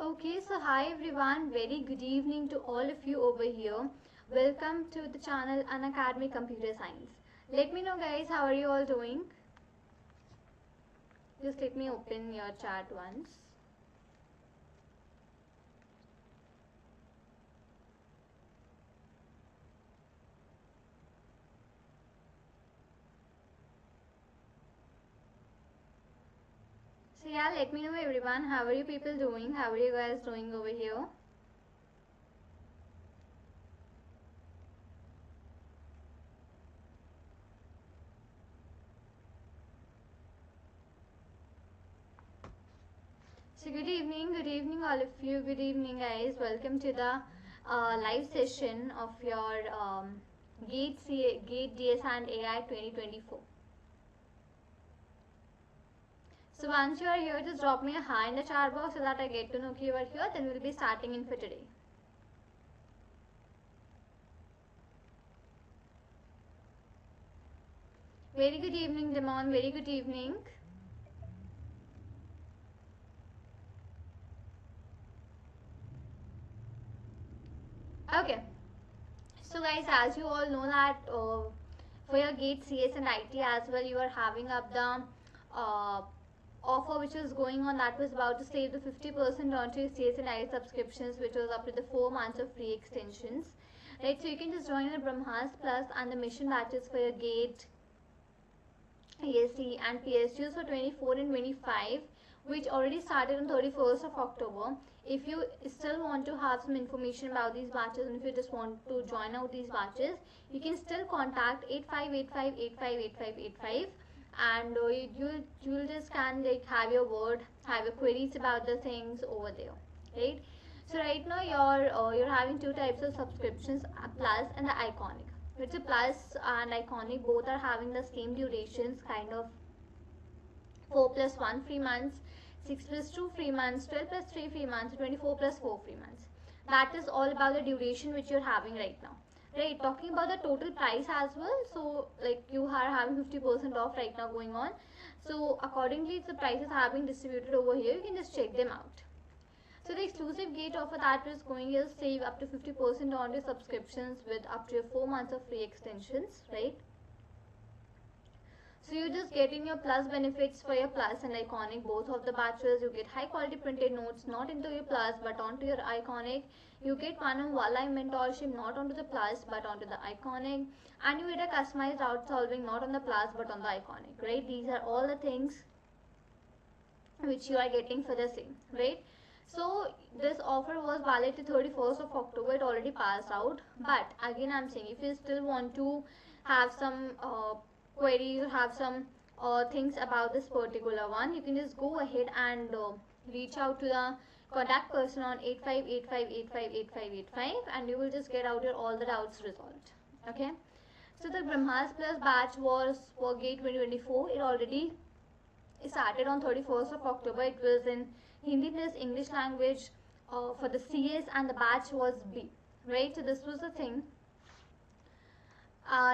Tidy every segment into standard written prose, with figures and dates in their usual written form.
Okay, so hi everyone, very good evening to all of you over here. Welcome to the channel Unacademy Computer Science. Let me know guys, how are you all doing? Just let me open your chat once. So yeah, let me know everyone, how are you people doing? How are you guys doing over here? So good evening all of you. Good evening guys. Welcome to the live session of your GATE DS and AI 2024. So once you are here, just drop me a hi in the chat box so that I get to know you are here. Then we'll be starting in for today. Very good evening, Demon. Very good evening. Okay. So guys, as you all know that for your GATE CS and IT as well, you are having up the offer which was going on, that was about to save the 50% onto your CS and IT subscriptions, which was up to the 4 months of free extensions. Right, so you can just join the Brahmastra Plus and the mission batches for your GATE, ESE and PSUs for 24 and 25, which already started on 31st of October. If you still want to have some information about these batches, and if you just want to join out these batches, you can still contact 8585858585, and you'll just can like have your word, have your queries about the things over there, right? So right now you're having two types of subscriptions, Plus and the Iconic. Which a Plus and Iconic both are having the same durations, kind of 4 plus 1 free months, 6 plus 2 free months, 12 plus 3 free months, 24 plus 4 free months. That is all about the duration which you're having right now. Right, talking about the total price as well, so like you are having 50% off right now going on. So accordingly, the prices have been distributed over here. You can just check them out. So the exclusive GATE offer that is going is save up to 50% on your subscriptions with up to 4 months of free extensions, right? So you just getting your Plus benefits for your Plus and Iconic, both of the batches. You get high quality printed notes not into your Plus but onto your Iconic. You get one-on-one mentorship not onto the Plus but onto the Iconic, and you get a customized doubt solving not on the Plus but on the Iconic, right? These are all the things which you are getting for the same, right? So this offer was valid to 31st of October. It already passed out, but again I'm saying, if you still want to have some queries or have some things about this particular one, you can just go ahead and reach out to the contact person on 8585858585, and you will just get out your all the doubts resolved. Okay, so the Brahmastra Plus batch was for GATE 2024. It already started on 31st of October. It was in Hindi plus English language for the CS, and the batch was B, right? So this was the thing.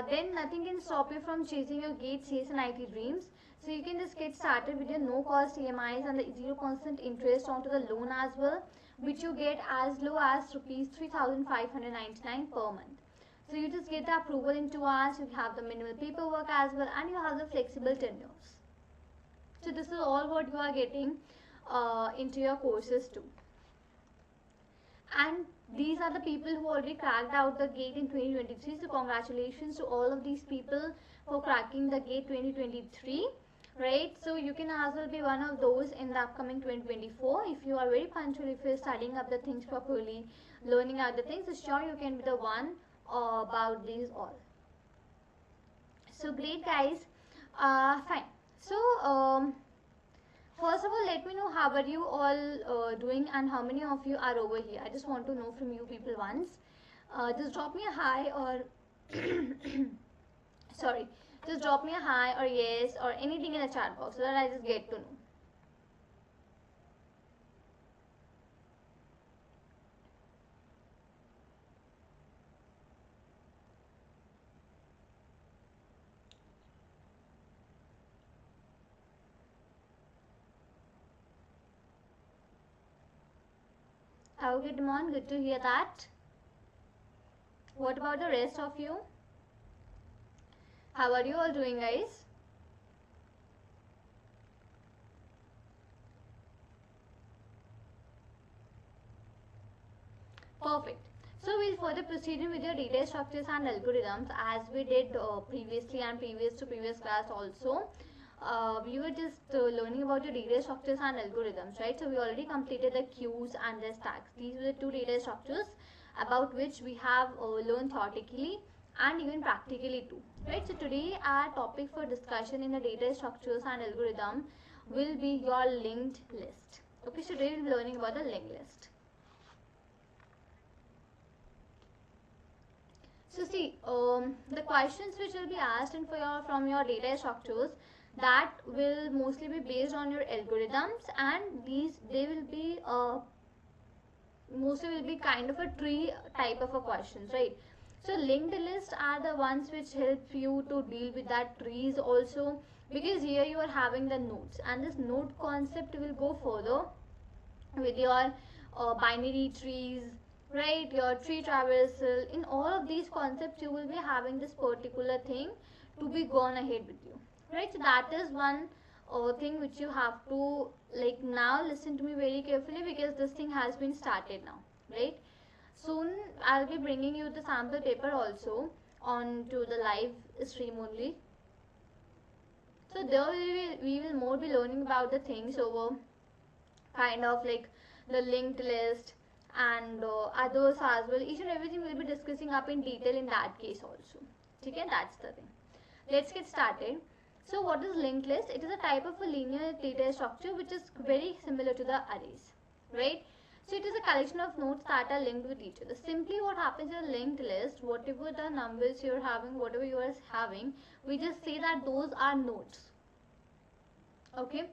Then nothing can stop you from chasing your GATE, CS and IT dreams. So you can just get started with your no cost EMIs and the 0% interest onto the loan as well, which you get as low as rupees 3,599 per month. So you just get the approval in 2 hours, you have the minimal paperwork as well, and you have the flexible tenures. So this is all what you are getting into your courses too. And these are the people who already cracked out the GATE in 2023. So congratulations to all of these people for cracking the GATE 2023. Right, so you can as well be one of those in the upcoming 2024 if you are very punctual, if you're studying up the things properly, learning out the things. So sure, you can be the one about these all. So great guys, fine. So first of all, let me know how are you all doing and how many of you are over here. I just want to know from you people once. Just drop me a hi or sorry, just drop me a hi or yes or anything in the chat box so that I just get to know. Okay, Demon, good to hear that. What about the rest of you? How are you all doing, guys? Perfect. So we'll further proceed with your data structures and algorithms as we did previously and previous to previous class also. We were just learning about your data structures and algorithms, right? So we already completed the queues and the stacks. These were the two data structures about which we have learned theoretically and even practically too, right? So today our topic for discussion in the data structures and algorithm will be your linked list. Okay, so today we'll be learning about the linked list. So see, the questions which will be asked in from your data structures, that will mostly be based on your algorithms, and they will be mostly will be kind of a tree type of a questions, right? So linked lists are the ones which help you to deal with that trees also, because here you are having the nodes, and this node concept will go further with your binary trees, right? Your tree traversal. In all of these concepts you will be having this particular thing to be gone ahead with you, right? So that is one thing which you have to, like, now listen to me very carefully, because this thing has been started now, right? Soon I'll be bringing you the sample paper also on to the live stream only. So there we will more be learning about the things over kind of like the linked list and others as well. Each and everything we'll be discussing up in detail in that case also. Okay, that's the thing. Let's get started. So what is linked list? It is a type of a linear data structure which is very similar to the arrays, right? So it is a collection of nodes that are linked with each other. Simply what happens in a linked list, whatever the numbers you're having, whatever you are having, we just say that those are nodes. Okay,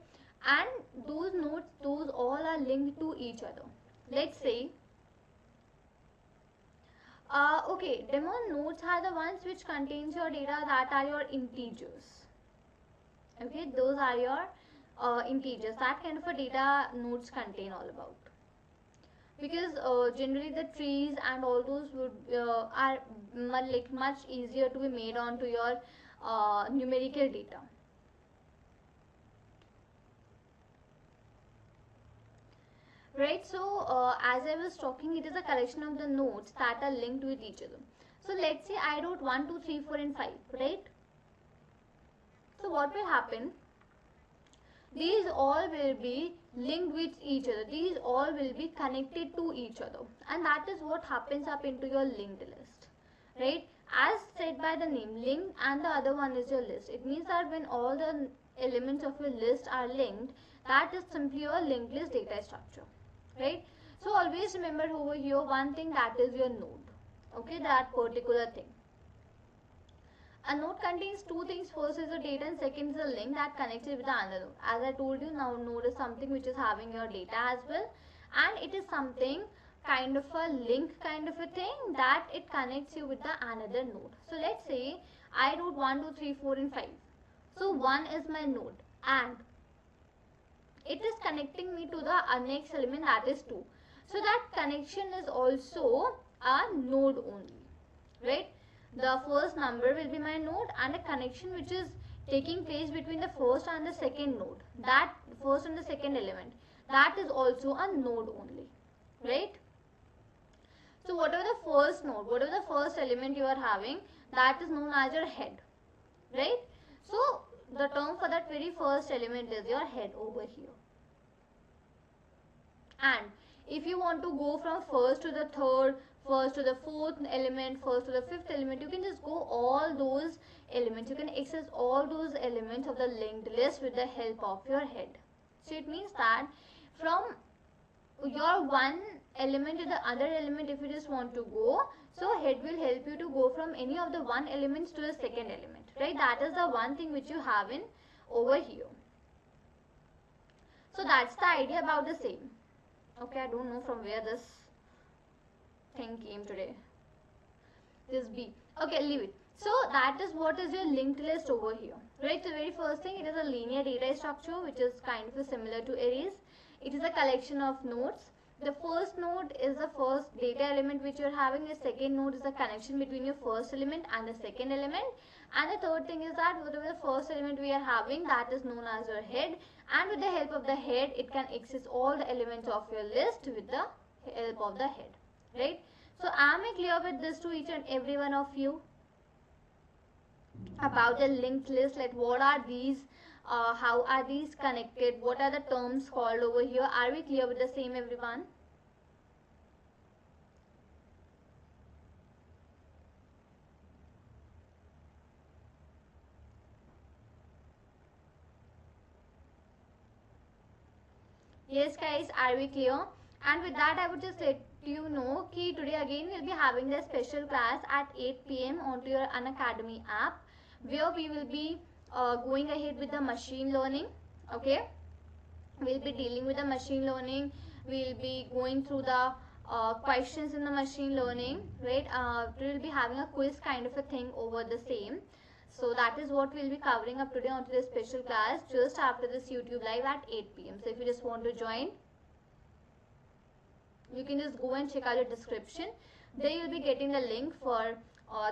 and those nodes, those all are linked to each other. Let's say okay, demo nodes are the ones which contains your data that are your integers. Okay, those are your integers. That kind of a data nodes contain all about, because generally the trees and all those would are like much easier to be made on to your numerical data. Right, so as I was talking, it is a collection of the nodes that are linked with each other. So let's say I wrote 1, 2, 3, 4 and 5, right? So what will happen? These all will be linked with each other. These all will be connected to each other. And that is what happens up into your linked list, right? As said by the name, linked, and the other one is your list. It means that when all the elements of your list are linked, that is simply your linked list data structure. Right? So always remember over here one thing, that is your node. Okay, that particular thing. A node contains two things. First is the data and second is a link that connects it with the another node. As I told you, now node is something which is having your data as well, and it is something kind of a link kind of a thing that it connects you with the another node. So let's say I wrote 1, 2, 3, 4 and 5. So 1 is my node and it is connecting me to the next element, that is 2. So that connection is also a node only, right? The first number will be my node, and a connection which is taking place between the first and the second node, that first and the second element, that is also a node only, right? So whatever the first node, whatever the first element you are having, that is known as your head, right? So the term for that very first element is your head over here. And if you want to go from first to the third, first to the fourth element, first to the fifth element, you can just go all those elements. You can access all those elements of the linked list with the help of your head. So it means that from your one element to the other element, if you just want to go, so head will help you to go from any of the one elements to the second element, right? That is the one thing which you have in over here. So that's the idea about the same. Okay, I don't know from where this thing came today. This B. Okay, leave it. So that is what is your linked list over here, right? So very first thing, it is a linear data structure which is kind of similar to arrays. It is a collection of nodes The first node is the first data element which you're having. The second node is the connection between your first element and the second element. And the third thing is that whatever the first element we are having, that is known as your head. And with the help of the head, it can access all the elements of your list with the help of the head. Right? So am I clear with this to each and every one of you? About the linked list, like what are these, how are these connected, what are the terms called over here? Are we clear with the same, everyone? Yes guys, are we clear? And with that, I would just let you know that today again we'll be having the special class at 8 p.m. onto your Unacademy app, where we will be going ahead with the machine learning. Okay, we'll be dealing with the machine learning. We'll be going through the questions in the machine learning, right? We'll be having a quiz kind of a thing over the same. So that is what we'll be covering up today onto this special class just after this YouTube live at 8 p.m. So if you just want to join, you can just go and check out the description. There you'll be getting the link for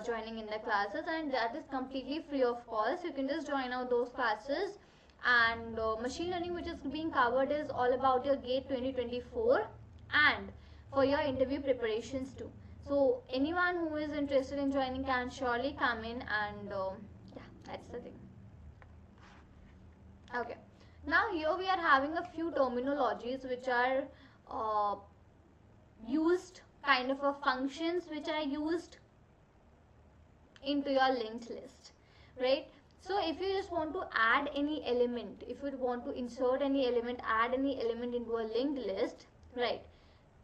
joining in the classes, and that is completely free of cost. You can just join out those classes. And machine learning which is being covered is all about your GATE 2024 and for your interview preparations too. So anyone who is interested in joining can surely come in, and yeah, that's the thing. Okay, now here we are having a few terminologies which are used, kind of a functions which are used into your linked list, right? So if you just want to add any element, if you want to insert any element, add any element into a linked list, right,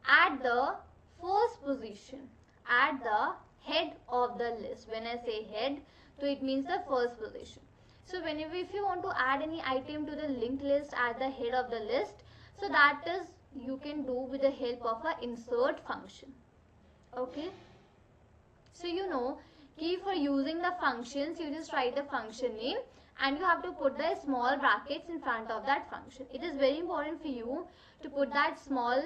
at the first position, at the head of the list. When I say head, so it means the first position. So whenever, if you want to add any item to the linked list at the head of the list, so that is you can do with the help of a insert function. Okay, so you know, key for using the functions, you just write the function name and you have to put the small brackets in front of that function. It is very important for you to put that small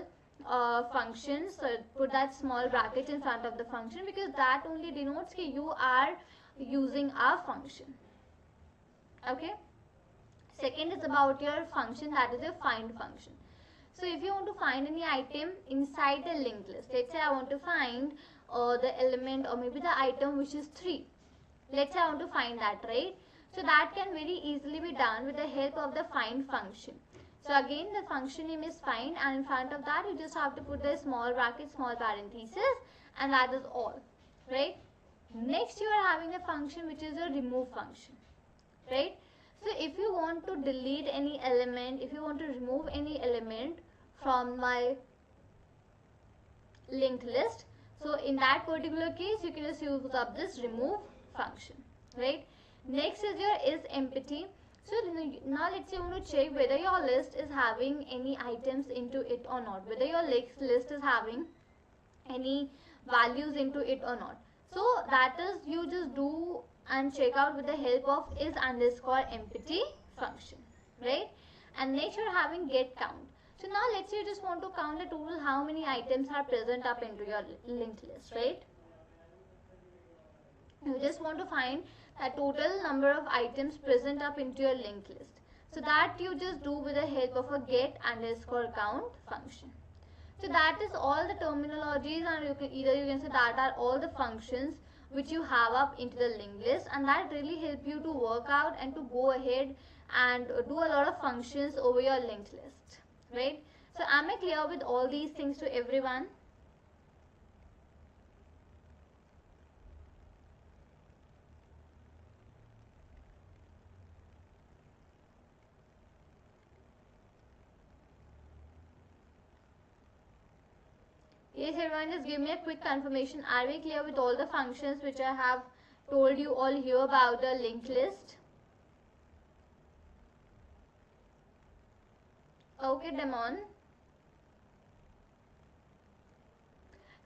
functions, so put that small bracket in front of the function, because that only denotes that you are using a function. Okay, second is about your function, that is your find function. So if you want to find any item inside the linked list, let's say I want to find the element or maybe the item which is 3. Let's say I want to find that, right? So that can very easily be done with the help of the find function. So again, the function name is find, and in front of that you just have to put the small bracket, small parenthesis, and that is all, right? Next you are having a function which is a remove function, right? So if you want to delete any element, if you want to remove any element from my linked list, so in that particular case you can just use up this remove function, right? Next is your is empty. So now let's say you want to check whether your list is having any items into it or not, whether your list is having any values into it or not. So that is, you just do and check out with the help of is underscore empty function, right? And next you're having get count. So now let's say you just want to count the total how many items are present up into your linked list, right? You just want to find the total number of items present up into your linked list. So that you just do with the help of a get underscore count function. So that is all the terminologies, and you can say that are all the functions which you have up into the linked list, and that really help you to work out and to go ahead and do a lot of functions over your linked list, right? So am I clear with all these things to everyone? Yes, everyone, just give me a quick confirmation. Are we clear with all the functions which I have told you all here about the linked list? Okay, Demon.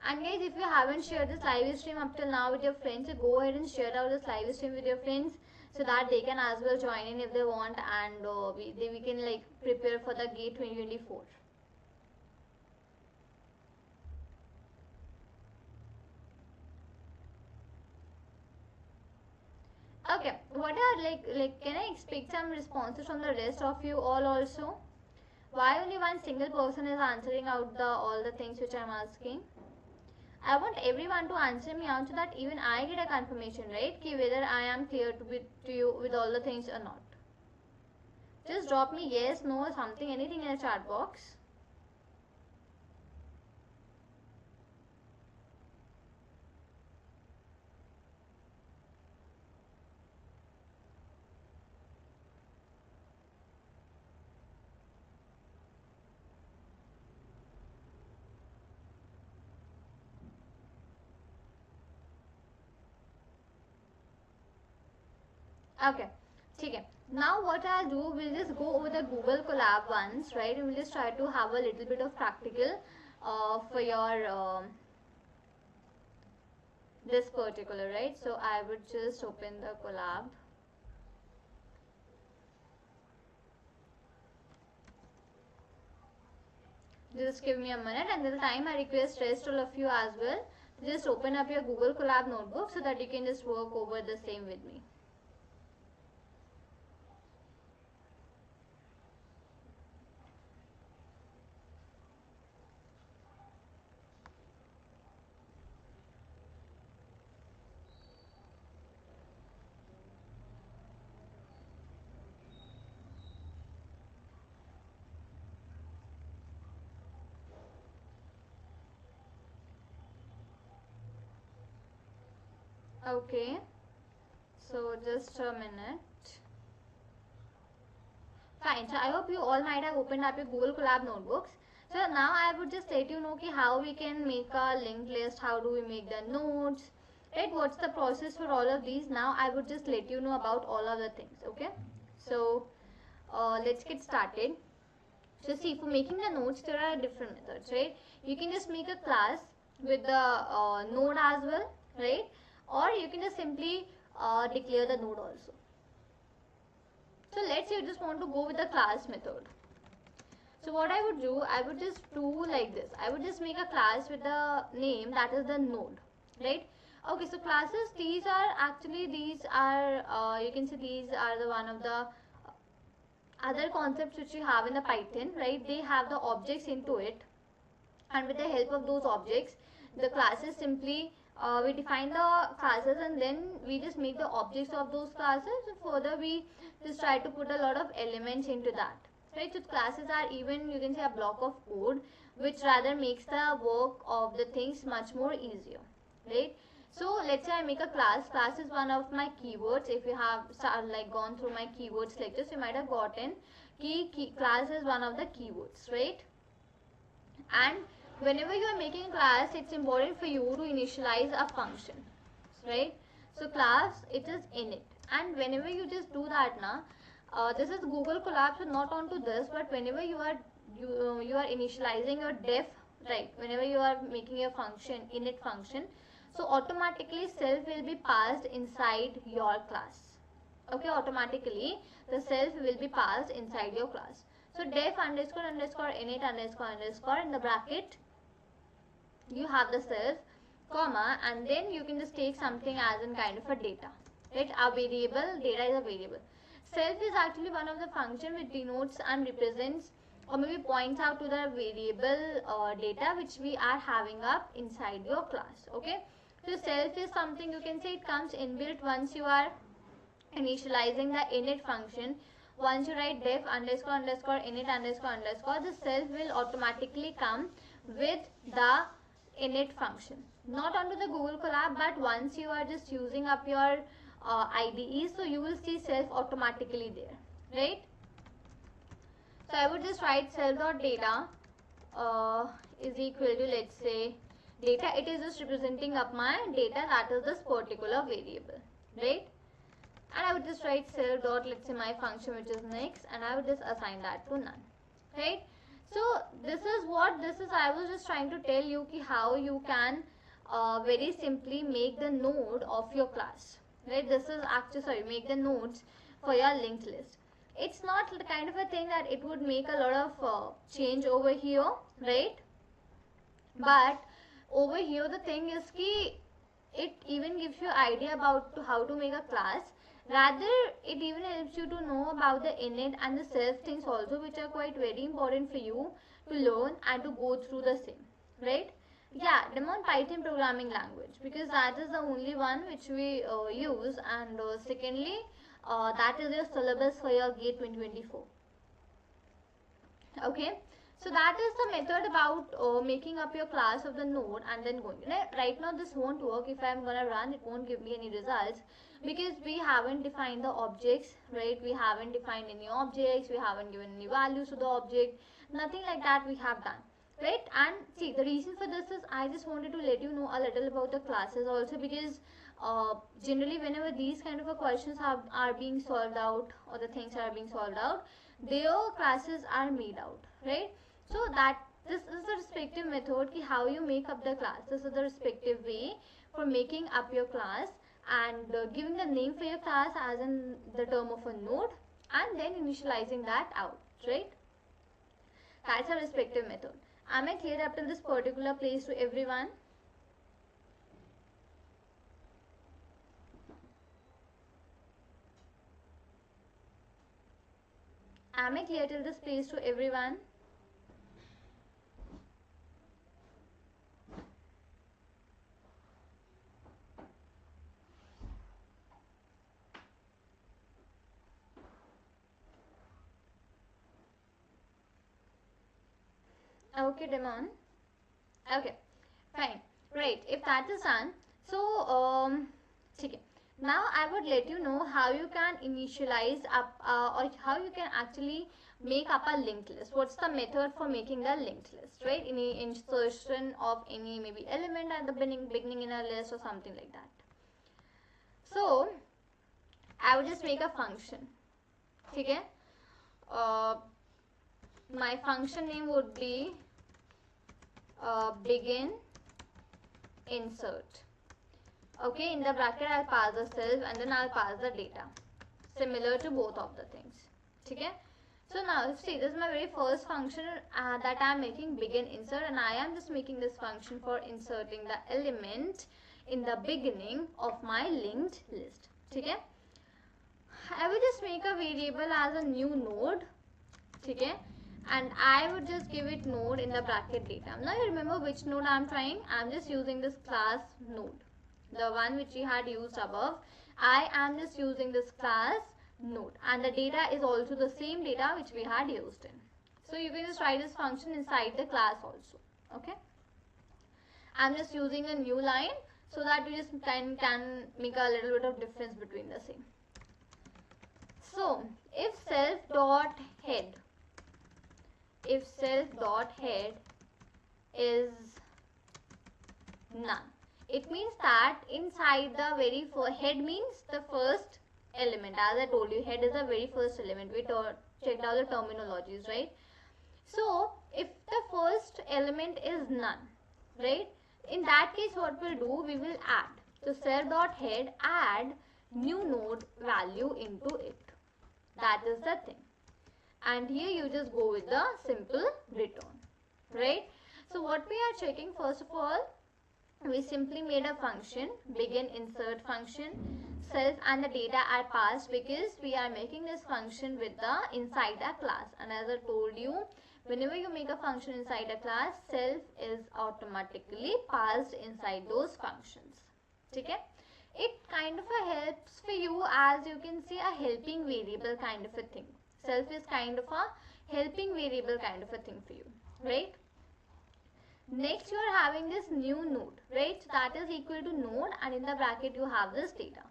And guys, if you haven't shared this live stream up till now with your friends, so go ahead and share out this live stream with your friends so that they can as well join in if they want, and we can like prepare for the GATE 2024. Okay, what are like can I expect some responses from the rest of you all also? Why only one single person is answering out the all the things which I'm asking? I want everyone to answer me out so that even I get a confirmation, right? Ki whether I am clear to you with all the things or not. Just drop me yes, no, or something, anything in the chat box. Okay, okay. Now what I'll do, we'll just go over the Google Colab once, right? And we'll just try to have a little bit of practical for your this particular, right? So I would just open the Colab. Just give me a minute, and till the time I request rest all of you as well, just open up your Google Colab notebook so that you can just work over the same with me. Okay, so just a minute. Fine, so I hope you all might have opened up your Google Colab notebooks. So now I would just let you know how we can make a linked list, how do we make the notes, right? What's the process for all of these? Now I would just let you know about all of the things, okay? So let's get started. So see, for making the notes, there are different methods, right? You can just make a class with the node as well, right? Or you can just simply declare the node also. So let's say you just want to go with the class method. So what I would do, I would just do like this. I would just make a class with the name that is the node, right? Okay, so classes, these are you can see these are the one of the other concepts which you have in the Python, right? They have the objects into it, and with the help of those objects, the classes simply we define the classes, and then we just make the objects of those classes, and further we just try to put a lot of elements into that, right? So classes are even, you can say, a block of code which rather makes the work of the things much more easier, right? So let's say I make a class. Class is one of my keywords. If you have gone through my keywords lectures, you might have gotten class is one of the keywords, right? And whenever you are making a class, it's important for you to initialize a function, right? So class, it is init, and whenever you just do that now, this is Google Colab, so not onto this, but whenever you are initializing your def, right? Whenever you are making your function, init function, so automatically self will be passed inside your class. Okay, automatically the self will be passed inside your class. So def underscore underscore init underscore underscore, in the bracket you have the self, comma, and then you can just take something as in kind of a data, right? A variable, data is a variable. Self is actually one of the function which denotes and represents or maybe points out to the variable data which we are having up inside your class, okay? So self is something, you can say, it comes inbuilt once you are initializing the init function. Once you write def underscore underscore init underscore underscore, the self will automatically come with the init function. Not onto the Google Colab, but once you are just using up your IDE, so you will see self automatically there, right? So I would just write self.data is equal to, let's say, data. It is just representing up my data, that is this particular variable, right? And I would just write self dot, let's say, my function which is next, and I would just assign that to none, right? So this is I was just trying to tell you how you can very simply make the node of your class, right? This is actually, make the nodes for your linked list. It's not the kind of a thing that it would make a lot of change over here, right? But over here the thing is it even gives you idea about how to make a class. Rather, it even helps you to know about the init and the self things also, which are quite very important for you to learn and to go through the same, right? Yeah, Demon Python programming language, because that is the only one which we use, and secondly, that is your syllabus for your GATE 2024. Okay, so that is the method about making up your class of the node and then going. Right now this won't work. If I'm gonna run, it won't give me any results because we haven't defined the objects, right? We haven't defined any objects, we haven't given any values to the object, nothing like that we have done, right? And see, the reason for this is I just wanted to let you know a little about the classes also, because generally whenever these kind of a questions are being solved out, or the things are being solved out, their classes are made out, right? So that this is the respective method ki how you make up the class. This is the respective way for making up your class and giving the name for your class as in the term of a node and then initializing that out, right? That's a respective method. Am I clear up till this particular place to everyone? Am I clear till this place to everyone? Okay, Demon. Okay, fine. Right, if that is done, so okay. Now I would let you know how you can initialize up or how you can actually make up a linked list. What's the method for making the linked list, right? Any insertion of any maybe element at the beginning in a list or something like that. So I would just make a function. Okay. My function name would be begin insert. Okay, in the bracket I'll pass the self and then I'll pass the data, similar to both of the things. Okay, so now see, this is my very first function that I am making, begin insert, and I am just making this function for inserting the element in the beginning of my linked list. Okay, I will just make a variable as a new node. Okay, and I would just give it node in the bracket data. Now you remember which node I am trying. I am just using this class node, the one which we had used above. I am just using this class node, and the data is also the same data which we had used in. So you can just write this function inside the class also. Okay, I'm just using a new line so that you just can make a little bit of difference between the same. So if self dot head is none, it means that inside the very first, head means the first element. As I told you, head is the very first element. We checked out the terminologies, right? So if the first element is none, right, in that case what we'll do, we will add. So self dot head, add new node value into it. That is the thing. And here you just go with the simple return, right? So what we are checking, first of all, we simply made a function, begin insert function, self and the data are passed because we are making this function with the inside a class. And as I told you, whenever you make a function inside a class, self is automatically passed inside those functions. Okay? It kind of helps for you, as you can see, a helping variable kind of a thing. Self is kind of a helping variable kind of a thing for you, right? Next you are having this new node, right? So that is equal to node, and in the bracket you have this data.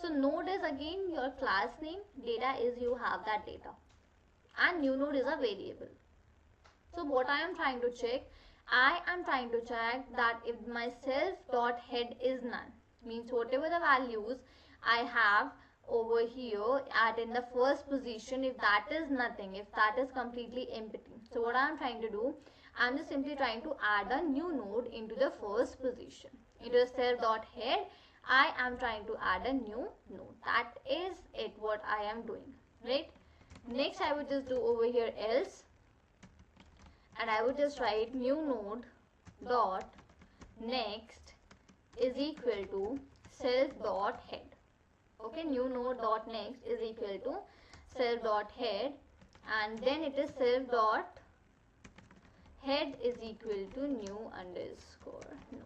So node is again your class name, data is you have that data, and new node is a variable. So what I am trying to check, I am trying to check that if my self dot head is none, means whatever the values I have over here at in the first position, if that is nothing, if that is completely empty. So what I am trying to do, I am just simply trying to add a new node into the first position. Into self dot head, I am trying to add a new node. That is it, what I am doing, right? Next I would just do over here else, and I would just write new node dot next is equal to self dot head. Okay, new node dot next is equal to self dot head, and then it is self dot head is equal to new underscore node,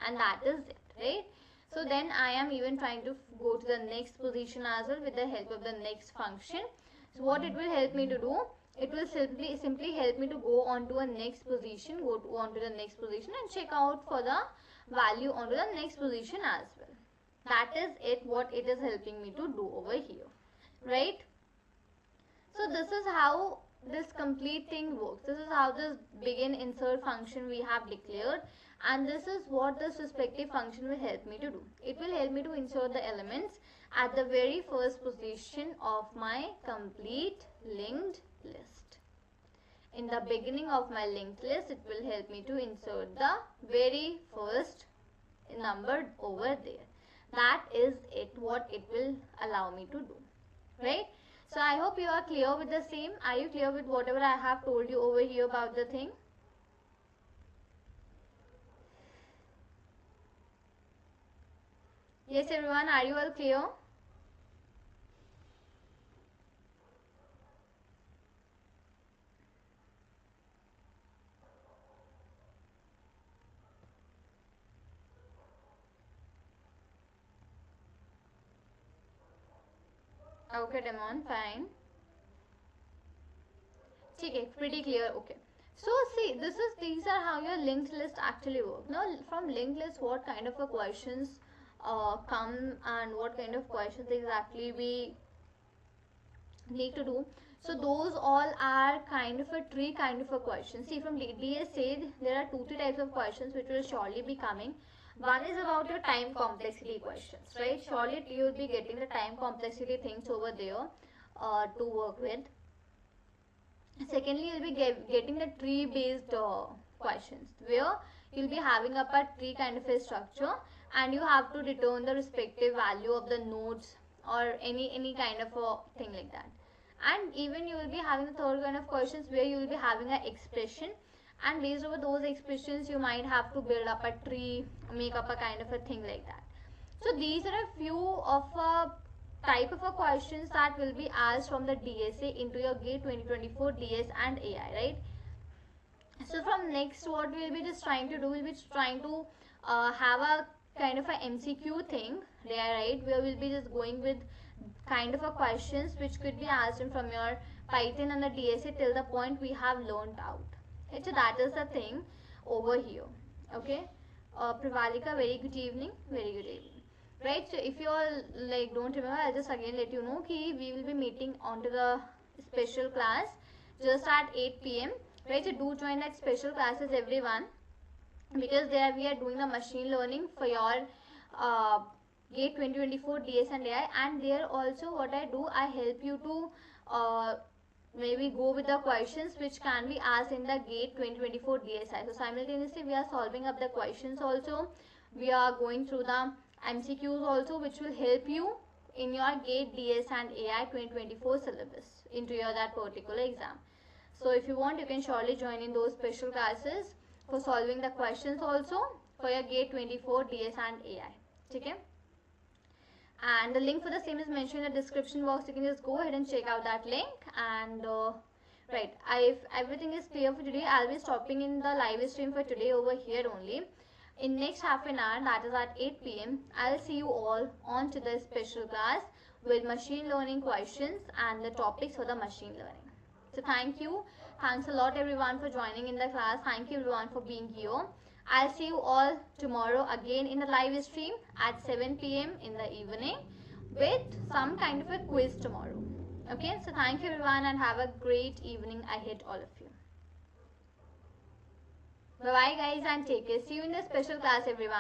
and that is it, right? So then I am even trying to go to the next position as well with the help of the next function. So what it will help me to do, it will simply help me to go on to a next position, on to the next position and check out for the value onto the next position as well. That is it, what it is helping me to do over here, right? So this is how this complete thing works. This is how this begin insert function we have declared, and this is what this respective function will help me to do. It will help me to insert the elements at the very first position of my complete linked list. In the beginning of my linked list, it will help me to insert the very first number over there. That is it, what it will allow me to do, right? So I hope you are clear with the same. Are you clear with whatever I have told you over here about the thing? Yes everyone, are you all clear? Okay Demon, fine. Okay, pretty clear. Okay. So see, these are how your linked list actually work. Now from linked list, what kind of a questions come, and what kind of questions exactly we need to do. So those all are kind of a tree kind of a question. See, from DSA there are 2-3 types of questions which will surely be coming. One is about your time complexity questions, right? Surely you will be getting the time complexity things over there to work with. Secondly, you'll be getting the tree based questions, where you'll be having up a tree kind of a structure, and you have to determine the respective value of the nodes or any kind of a thing like that. And even you will be having the third kind of questions, where you will be having an expression, and based over those expressions you might have to build up a tree, make up a kind of a thing like that. So these are a few of type of a questions that will be asked from the DSA into your GATE 2024 DS and AI, right? So from next, what we'll be just trying to do, we'll be trying to have a kind of a MCQ thing there, right, where we'll be just going with kind of a questions which could be asked from your Python and the DSA till the point we have learned out. Okay, so that is the thing over here. Okay, Pravalika, very good evening. Very good evening. Right, so if you all like don't remember, I'll just again let you know ki we will be meeting onto the special class just at 8 p.m. Right, so do join that special classes everyone, because there we are doing the machine learning for your GATE 2024 DS and AI, and there also what I do, I help you to maybe go with the questions which can be asked in the GATE 2024 DSI. So simultaneously we are solving up the questions also, we are going through the MCQs also, which will help you in your GATE DS and AI 2024 syllabus into your that particular exam. So if you want, you can surely join in those special classes for solving the questions also for your GATE 24 DS and AI. Okay? And the link for the same is mentioned in the description box. You can just go ahead and check out that link. And right, if everything is clear for today, I'll be stopping in the live stream for today over here only. In next half an hour, that is at 8 p.m, I'll see you all on to the special class with machine learning questions and the topics for the machine learning. So thank you. Thanks a lot everyone for joining in the class. Thank you everyone for being here. I'll see you all tomorrow again in the live stream at 7 p.m. in the evening with some kind of a quiz tomorrow. Okay, so thank you everyone and have a great evening ahead, all of you. Bye bye guys and take care. See you in the special class everyone.